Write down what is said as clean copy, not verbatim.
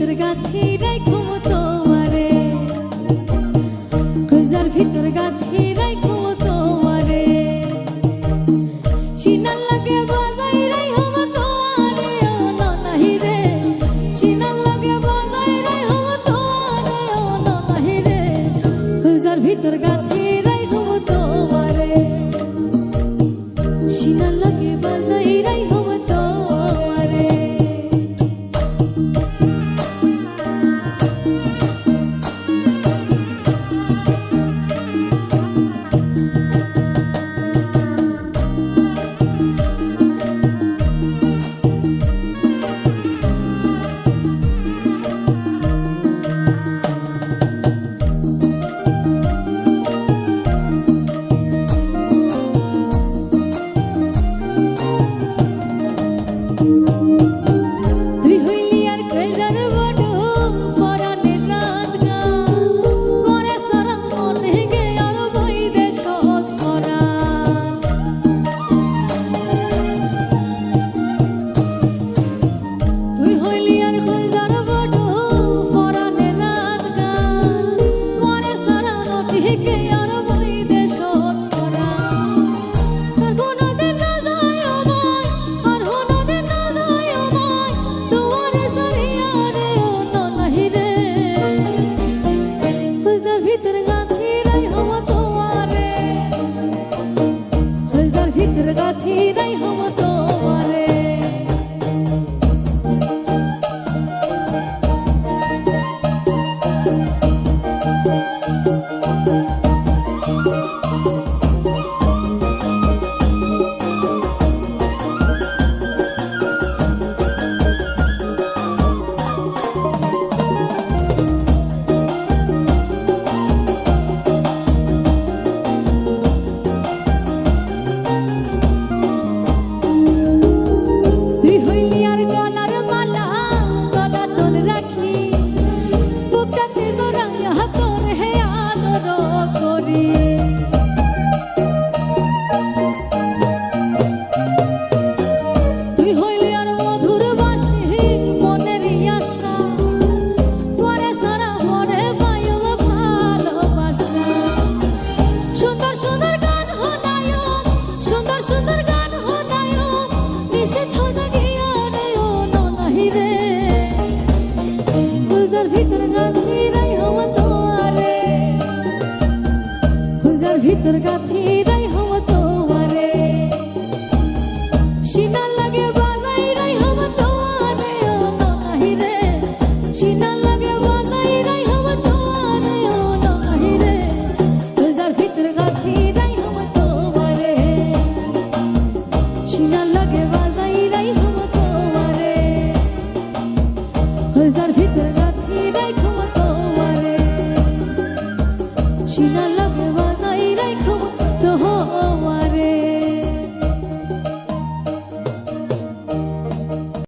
ভিতর গাথি রাখো তোমারে, কলজার ভিতর গাথি রাখো তোমারে, সিনার লাগে বাজাই রাখো তোমারে ও ননাহি রে, সিনার লাগে বাজাই রাখো তোমারে ও ননাহি রে, কলজার ভিতর গাথি রাখো তোমারে, সিনার লাগে বাজাই রাখো তোমারে। ভিতর গাথি রাখো তোমারে, সিনার লাগে বাজাই রাখো তোমারে ও ননাহি রে, সিনার লাগে বাজাই রাখো তোমারে ও ননাহি রে, কলজার ভিতর গাথি রাখো তোমারে, সিনার লাগে বাজাই রাখো তোমারে, কলজার ভিতর গাথি রাখো তোমারে, সিনার